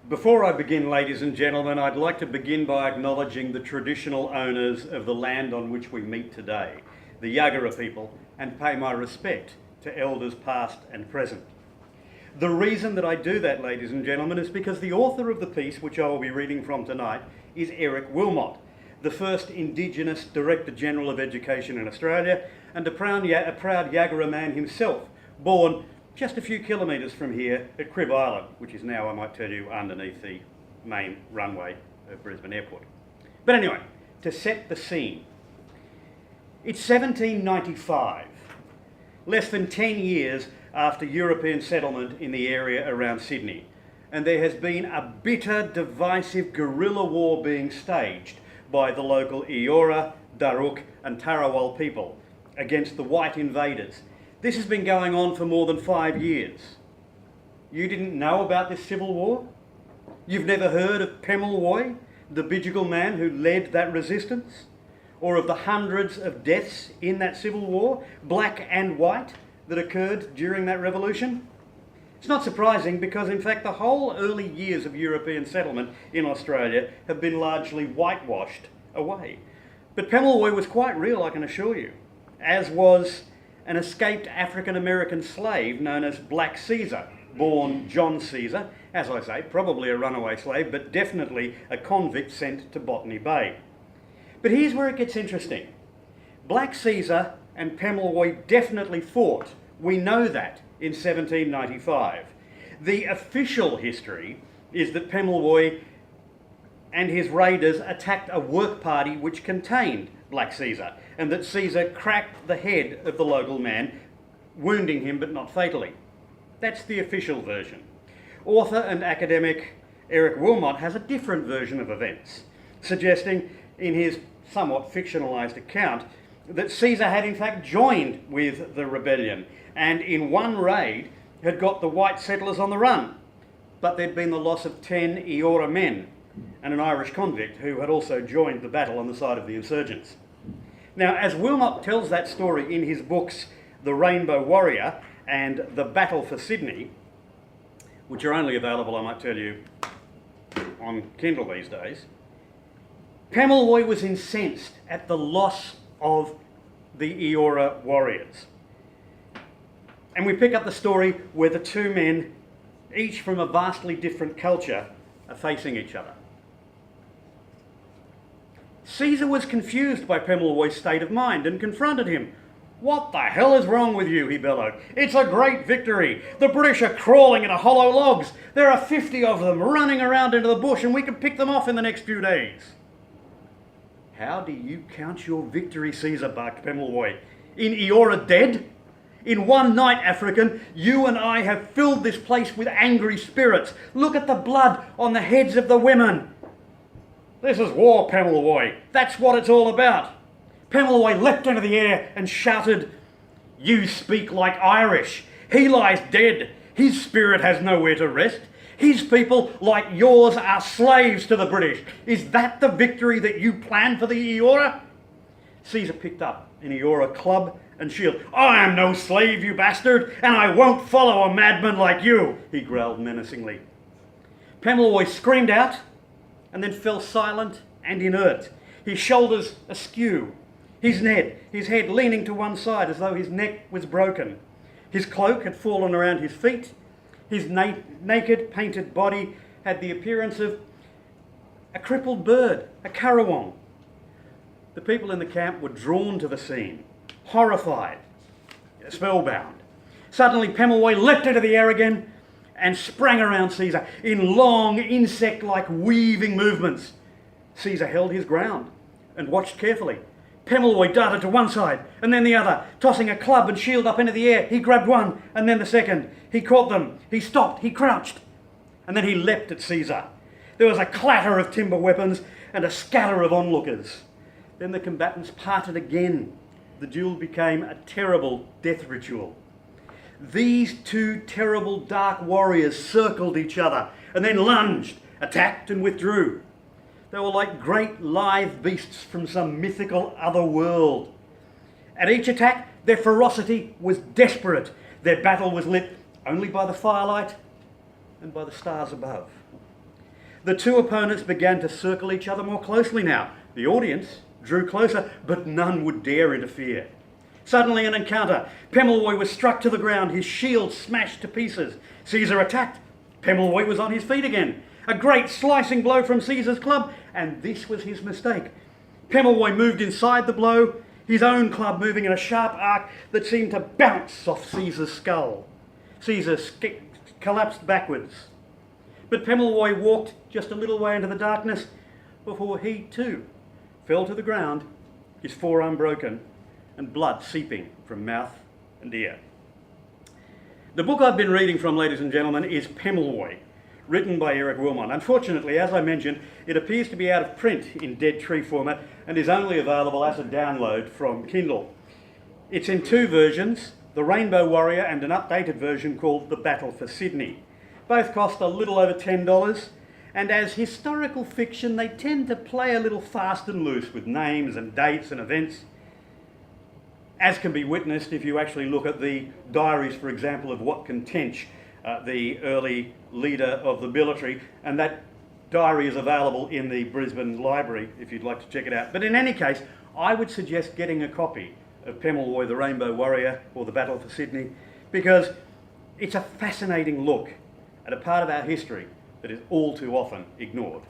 Before I begin, ladies and gentlemen, I'd like to begin by acknowledging the traditional owners of the land on which we meet today, the Yagara people, and pay my respect to elders past and present. The reason that I do that, ladies and gentlemen, is because the author of the piece, which I will be reading from tonight, is Eric Wilmot, the first Indigenous Director General of Education in Australia, and a proud Yagara man himself, born just a few kilometres from here at Crib Island, which is now, I might tell you, underneath the main runway of Brisbane Airport. But anyway, to set the scene, it's 1795, less than 10 years after European settlement in the area around Sydney, and there has been a bitter, divisive guerrilla war being staged by the local Eora, Daruk and Tarawal people against the white invaders. This has been going on for more than 5 years. You didn't know about this civil war? You've never heard of Pemulwuy, the Bidjigal man who led that resistance? Or of the hundreds of deaths in that civil war, black and white, that occurred during that revolution? It's not surprising because, in fact, the whole early years of European settlement in Australia have been largely whitewashed away. But Pemulwuy was quite real, I can assure you, as was an escaped African-American slave known as Black Caesar, born John Caesar, as I say, probably a runaway slave, but definitely a convict sent to Botany Bay. But here's where it gets interesting. Black Caesar and Pemulwuy definitely fought. We know that in 1795. The official history is that Pemulwuy and his raiders attacked a work party which contained Black Caesar, and that Caesar cracked the head of the local man, wounding him but not fatally. That's the official version. Author and academic Eric Wilmot has a different version of events, suggesting in his somewhat fictionalised account that Caesar had in fact joined with the rebellion and in one raid had got the white settlers on the run, but there'd been the loss of 10 Eora men and an Irish convict who had also joined the battle on the side of the insurgents. Now, as Wilmot tells that story in his books The Rainbow Warrior and The Battle for Sydney, which are only available, I might tell you, on Kindle these days, Pemulwuy was incensed at the loss of the Eora warriors. And we pick up the story where the two men, each from a vastly different culture, are facing each other. Caesar was confused by Pemulwuy's state of mind and confronted him. "What the hell is wrong with you?" he bellowed. "It's a great victory. The British are crawling into hollow logs. There are 50 of them running around into the bush and we can pick them off in the next few days." "How do you count your victory, Caesar?" barked Pemulwuy. "In Eora dead? In one night, African, you and I have filled this place with angry spirits. Look at the blood on the heads of the women." "This is war, Pemulwuy. That's what it's all about." Pemulwuy leapt into the air and shouted, "You speak like Irish. He lies dead. His spirit has nowhere to rest. His people, like yours, are slaves to the British. Is that the victory that you planned for the Eora?" Caesar picked up an Eora club and shield. "I am no slave, you bastard, and I won't follow a madman like you," he growled menacingly. Pemulwuy screamed out and then fell silent and inert, his shoulders askew, his head leaning to one side as though his neck was broken. His cloak had fallen around his feet. His naked, painted body had the appearance of a crippled bird, a currawong. The people in the camp were drawn to the scene, horrified, spellbound. Suddenly Pemulwuy leapt into the air again and sprang around Caesar in long, insect-like weaving movements. Caesar held his ground and watched carefully. Pemulwuy darted to one side and then the other, tossing a club and shield up into the air. He grabbed one and then the second. He caught them. He stopped. He crouched. And then he leapt at Caesar. There was a clatter of timber weapons and a scatter of onlookers. Then the combatants parted again. The duel became a terrible death ritual. These two terrible dark warriors circled each other and then lunged, attacked and withdrew. They were like great live beasts from some mythical other world. At each attack, their ferocity was desperate. Their battle was lit only by the firelight and by the stars above. The two opponents began to circle each other more closely now. The audience drew closer, but none would dare interfere. Suddenly an encounter. Pemulwuy was struck to the ground, his shield smashed to pieces. Caesar attacked. Pemulwuy was on his feet again. A great slicing blow from Caesar's club, and this was his mistake. Pemulwuy moved inside the blow, his own club moving in a sharp arc that seemed to bounce off Caesar's skull. Caesar collapsed backwards. But Pemulwuy walked just a little way into the darkness before he too fell to the ground, his forearm broken and blood seeping from mouth and ear. The book I've been reading from, ladies and gentlemen, is Pemulwuy, written by Eric Wilmot. Unfortunately, as I mentioned, it appears to be out of print in dead tree format and is only available as a download from Kindle. It's in two versions, The Rainbow Warrior and an updated version called The Battle for Sydney. Both cost a little over $10, and as historical fiction, they tend to play a little fast and loose with names and dates and events, as can be witnessed if you actually look at the diaries, for example, of Watkin Tench, the early leader of the military, and that diary is available in the Brisbane Library if you'd like to check it out. But in any case, I would suggest getting a copy of Pemulwuy, The Rainbow Warrior, or The Battle for Sydney, because it's a fascinating look at a part of our history that is all too often ignored.